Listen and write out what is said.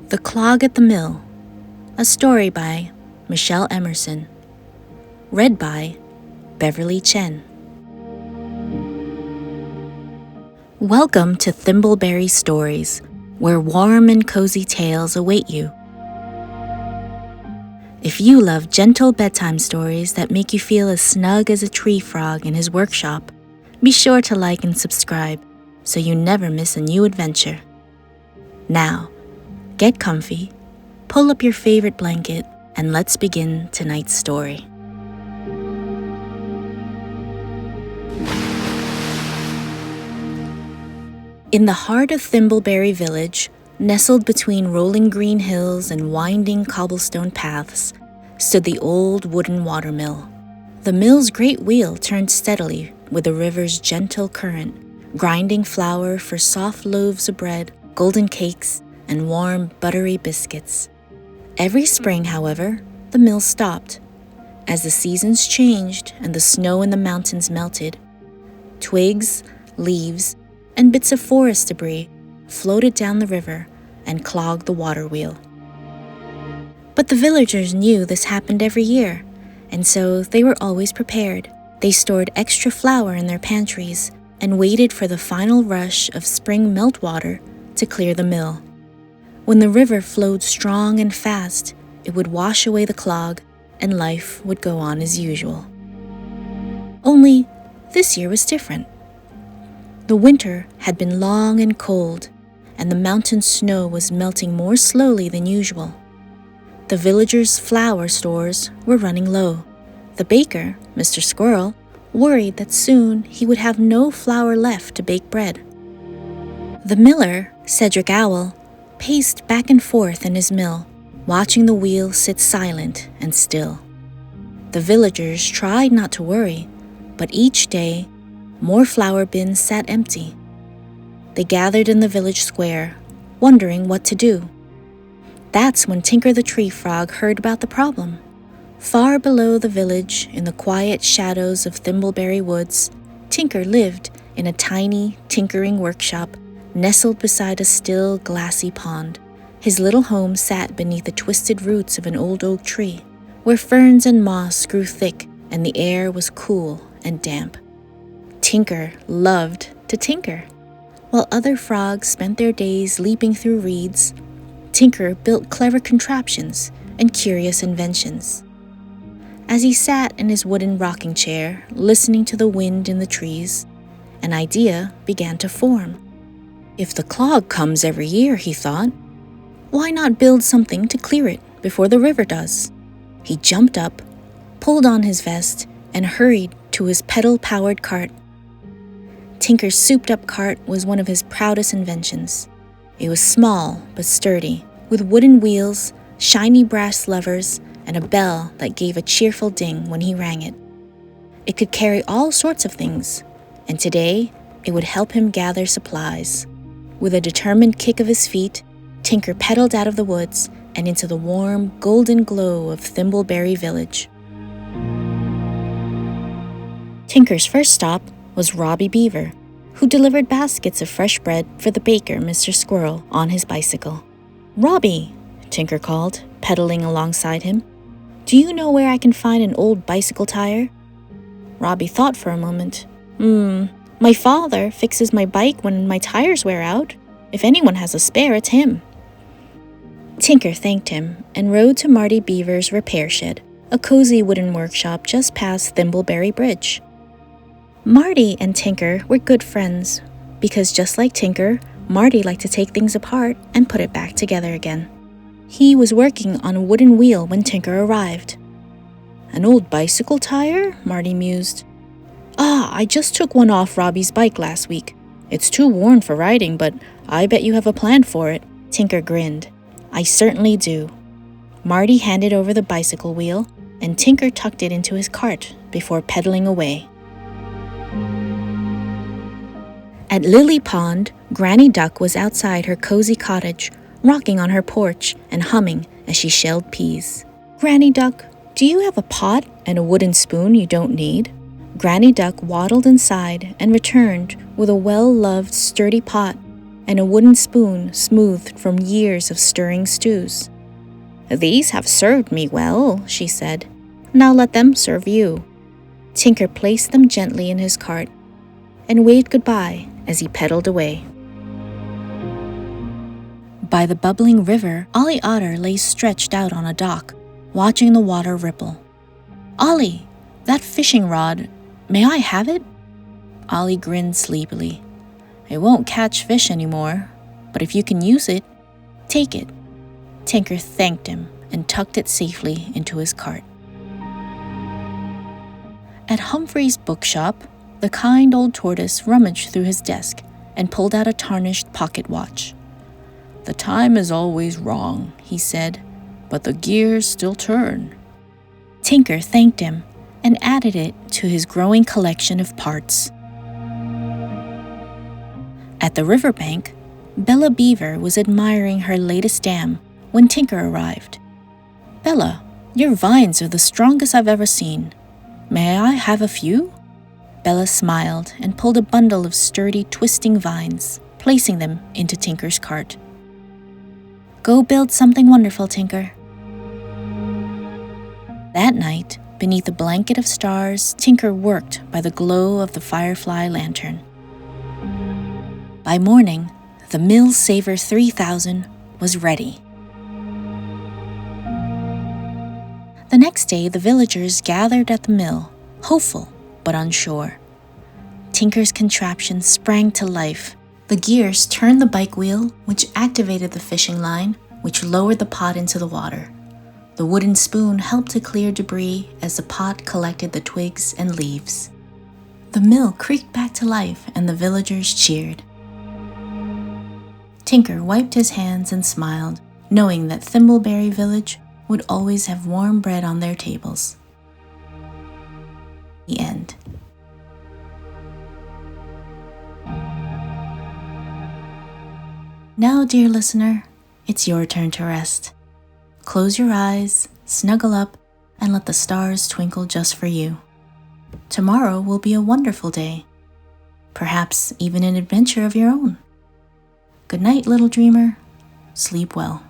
The Clog at the Mill, a story by Michelle Emerson, read by Beverly Chen. Welcome to Thimbleberry Stories, where warm and cozy tales await you. If you love gentle bedtime stories that make you feel as snug as a tree frog in his workshop, be sure to like and subscribe so you never miss a new adventure. Now, get comfy, pull up your favorite blanket, and let's begin tonight's story. In the heart of Thimbleberry Village, nestled between rolling green hills and winding cobblestone paths, stood the old wooden watermill. The mill's great wheel turned steadily with the river's gentle current, grinding flour for soft loaves of bread, golden cakes, and warm, buttery biscuits. Every spring, however, the mill stopped. As the seasons changed and the snow in the mountains melted, twigs, leaves, and bits of forest debris floated down the river and clogged the water wheel. But the villagers knew this happened every year, and so they were always prepared. They stored extra flour in their pantries and waited for the final rush of spring meltwater to clear the mill. When the river flowed strong and fast, it would wash away the clog, and life would go on as usual. Only this year was different. The winter had been long and cold, and the mountain snow was melting more slowly than usual. The villagers' flour stores were running low. The baker, Mr. Squirrel, worried that soon he would have no flour left to bake bread. The miller, Cedric Owl, paced back and forth in his mill, watching the wheel sit silent and still. The villagers tried not to worry, but each day, more flour bins sat empty. They gathered in the village square, wondering what to do. That's when Tinker the Tree Frog heard about the problem. Far below the village, in the quiet shadows of Thimbleberry Woods, Tinker lived in a tiny tinkering workshop nestled beside a still, glassy pond. His little home sat beneath the twisted roots of an old oak tree, where ferns and moss grew thick and the air was cool and damp. Tinker loved to tinker. While other frogs spent their days leaping through reeds, Tinker built clever contraptions and curious inventions. As he sat in his wooden rocking chair, listening to the wind in the trees, an idea began to form. If the clog comes every year, he thought, why not build something to clear it before the river does? He jumped up, pulled on his vest, and hurried to his pedal-powered cart. Tinker's souped-up cart was one of his proudest inventions. It was small but sturdy, with wooden wheels, shiny brass levers, and a bell that gave a cheerful ding when he rang it. It could carry all sorts of things, and today it would help him gather supplies. With a determined kick of his feet, Tinker pedaled out of the woods and into the warm, golden glow of Thimbleberry Village. Tinker's first stop was Robbie Beaver, who delivered baskets of fresh bread for the baker, Mr. Squirrel, on his bicycle. "Robbie," Tinker called, pedaling alongside him, "do you know where I can find an old bicycle tire?" Robbie thought for a moment. My father fixes my bike when my tires wear out. If anyone has a spare, it's him." Tinker thanked him and rode to Marty Beaver's repair shed, a cozy wooden workshop just past Thimbleberry Bridge. Marty and Tinker were good friends, because just like Tinker, Marty liked to take things apart and put it back together again. He was working on a wooden wheel when Tinker arrived. "An old bicycle tire?" Marty mused. "I just took one off Robbie's bike last week. It's too worn for riding, but I bet you have a plan for it." Tinker grinned. "I certainly do." Marty handed over the bicycle wheel, and Tinker tucked it into his cart before pedaling away. At Lily Pond, Granny Duck was outside her cozy cottage, rocking on her porch and humming as she shelled peas. "Granny Duck, do you have a pot and a wooden spoon you don't need?" Granny Duck waddled inside and returned with a well-loved, sturdy pot and a wooden spoon smoothed from years of stirring stews. "These have served me well," she said. "Now let them serve you." Tinker placed them gently in his cart and waved goodbye as he pedaled away. By the bubbling river, Ollie Otter lay stretched out on a dock, watching the water ripple. "Ollie, that fishing rod, may I have it?" Ollie grinned sleepily. "It won't catch fish anymore, but if you can use it, take it." Tinker thanked him and tucked it safely into his cart. At Humphrey's bookshop, the kind old tortoise rummaged through his desk and pulled out a tarnished pocket watch. "The time is always wrong," he said, "but the gears still turn." Tinker thanked him and added it to his growing collection of parts. At the riverbank, Bella Beaver was admiring her latest dam when Tinker arrived. "Bella, your vines are the strongest I've ever seen. May I have a few?" Bella smiled and pulled a bundle of sturdy, twisting vines, placing them into Tinker's cart. "Go build something wonderful, Tinker." That night, beneath a blanket of stars, Tinker worked by the glow of the firefly lantern. By morning, the Mill Saver 3000 was ready. The next day, the villagers gathered at the mill, hopeful but unsure. Tinker's contraption sprang to life. The gears turned the bike wheel, which activated the fishing line, which lowered the pot into the water. The wooden spoon helped to clear debris as the pot collected the twigs and leaves. The mill creaked back to life and the villagers cheered. Tinker wiped his hands and smiled, knowing that Thimbleberry Village would always have warm bread on their tables. The end. Now, dear listener, it's your turn to rest. Close your eyes, snuggle up, and let the stars twinkle just for you. Tomorrow will be a wonderful day, perhaps even an adventure of your own. Good night, little dreamer. Sleep well.